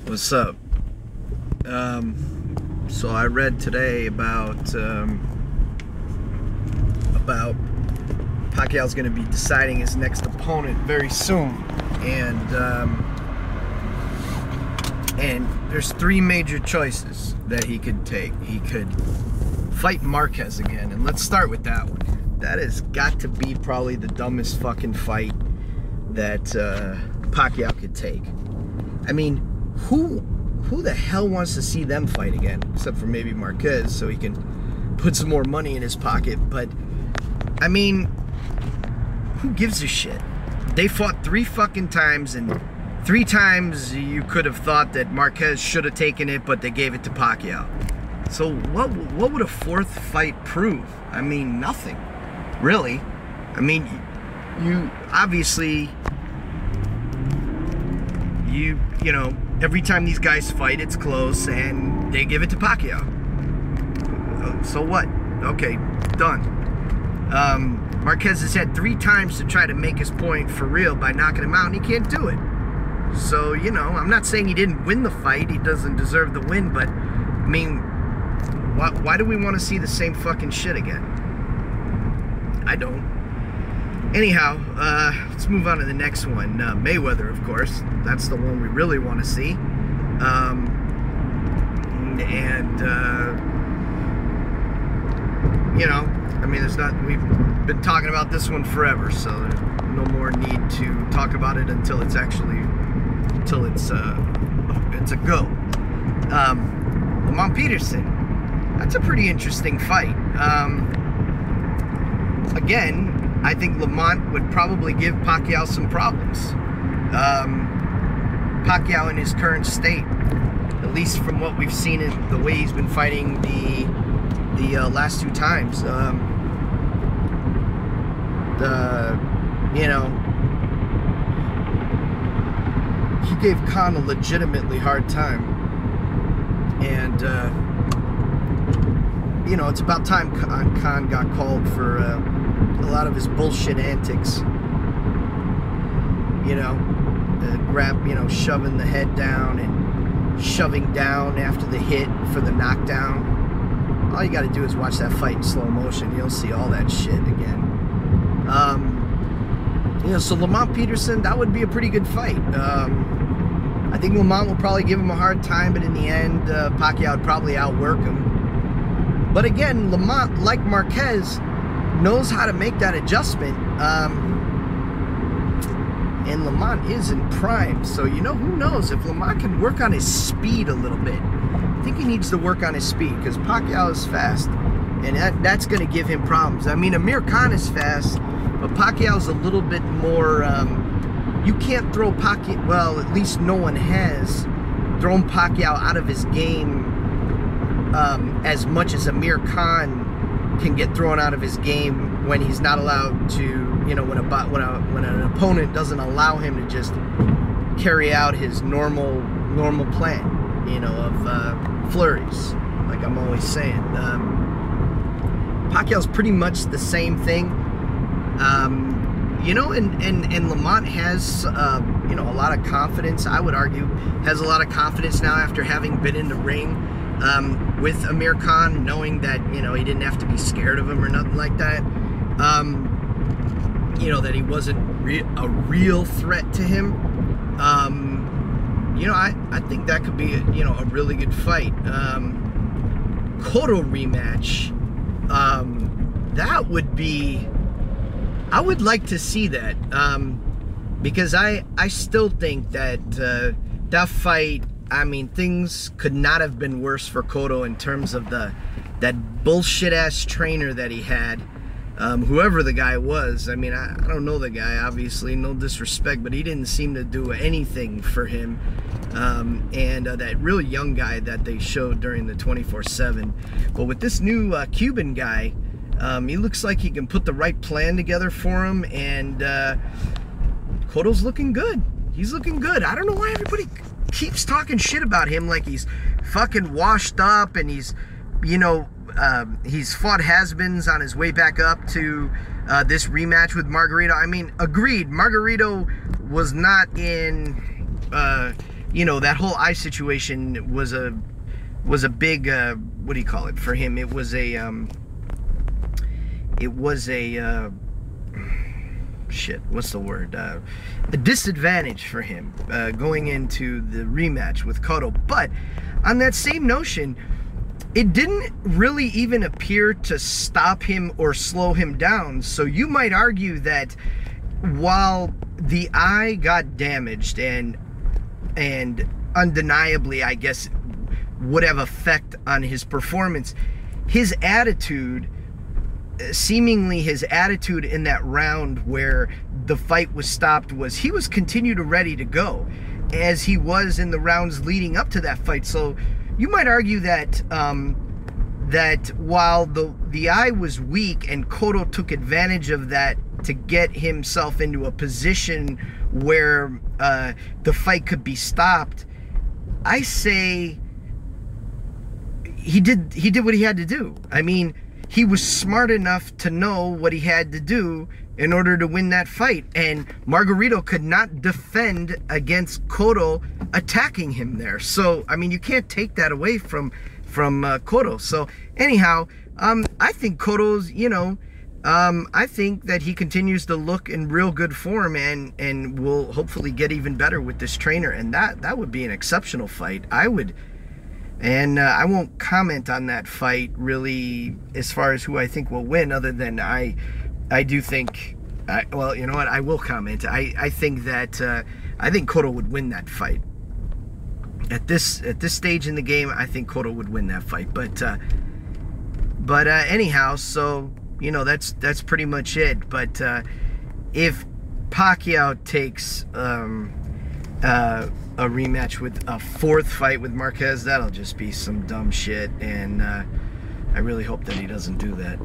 What's up? So I read today about Pacquiao's going to be deciding his next opponent very soon, and there's three major choices that he could take. He could fight Marquez again, and let's start with that one. That has got to be probably the dumbest fucking fight that Pacquiao could take. I mean, who the hell wants to see them fight again? Except for maybe Marquez, so he can put some more money in his pocket. But, I mean, who gives a shit? They fought 3 fucking times, and 3 times you could have thought that Marquez should have taken it, but they gave it to Pacquiao. So what would a 4th fight prove? I mean, nothing, really. I mean, you obviously, you know, every time these guys fight, it's close, and they give it to Pacquiao. So what? Okay, done. Marquez has had 3 times to try to make his point for real by knocking him out, and he can't do it. So, you know, I'm not saying he didn't win the fight. He doesn't deserve the win, but, I mean, why do we want to see the same fucking shit again? I don't. Anyhow, let's move on to the next one. Mayweather, of course. That's the one we really want to see. You know, I mean, we've been talking about this one forever, so there's no more need to talk about it until it's a go. Lamont Peterson, that's a pretty interesting fight. Again, I think Lamont would probably give Pacquiao some problems. Pacquiao in his current state, at least from what we've seen in the way he's been fighting the last 2 times, you know, he gave Khan a legitimately hard time, and you know, it's about time Khan got called for a lot of his bullshit antics. You know, shoving the head down and shoving down after the hit for the knockdown. All you got to do is watch that fight in slow motion. You'll see all that shit again. You know, so Lamont Peterson, that would be a pretty good fight. I think Lamont will probably give him a hard time, but in the end, Pacquiao would probably outwork him. But again, Lamont, like Marquez, knows how to make that adjustment. And Lamont is in prime, so, you know, who knows if Lamont can work on his speed a little bit. I think he needs to work on his speed, because Pacquiao is fast, and that's going to give him problems. I mean, Amir Khan is fast, but Pacquiao's a little bit more, you can't throw Pacquiao, well, at least no one has thrown Pacquiao out of his game as much as Amir Khan can get thrown out of his game when he's not allowed to, you know, when an opponent doesn't allow him to just carry out his normal plan, you know, of flurries, like I'm always saying. Pacquiao's pretty much the same thing, you know, and Lamont has, you know, a lot of confidence. I would argue has a lot of confidence now after having been in the ring with Amir Khan, knowing that, you know, he didn't have to be scared of him or nothing like that. You know, that he wasn't a real threat to him. You know, I think that could be, you know, a really good fight. Cotto rematch, that would be, I would like to see that, because I still think that that fight, I mean, things could not have been worse for Cotto in terms of that bullshit ass trainer that he had. Whoever the guy was, I mean, I don't know the guy, obviously, no disrespect, but he didn't seem to do anything for him. And that really young guy that they showed during the 24/7. But with this new Cuban guy, he looks like he can put the right plan together for him, and Cotto's looking good. He's looking good. I don't know why everybody keeps talking shit about him like he's fucking washed up, and he's, you know, he's fought has-beens on his way back up to this rematch with Margarito. I mean, agreed, Margarito was not in you know, that whole eye situation was a big, what do you call it, for him? It was a shit, what's the word? A disadvantage for him going into the rematch with Cotto. But on that same notion, it didn't really even appear to stop him or slow him down. So you might argue that while the eye got damaged and undeniably, I guess, would have effect on his performance, his attitude, seemingly his attitude in that round where the fight was stopped, was he was continued ready to go, as he was in the rounds leading up to that fight. So you might argue that that while the eye was weak and Cotto took advantage of that to get himself into a position where the fight could be stopped, I say he did what he had to do. I mean, he was smart enough to know what he had to do in order to win that fight, and Margarito could not defend against Cotto attacking him there. So I mean, you can't take that away from Cotto. So anyhow, I think Cotto's, you know, I think that he continues to look in real good form and will hopefully get even better with this trainer, and that would be an exceptional fight. I would. And I won't comment on that fight really as far as who I think will win, other than I do think, well, you know what, I will comment. I think that I think Cotto would win that fight. At this stage in the game, I think Cotto would win that fight. But anyhow, so you know, that's pretty much it. But if Pacquiao takes a rematch with a fourth fight with Marquez, that'll just be some dumb shit, and I really hope that he doesn't do that.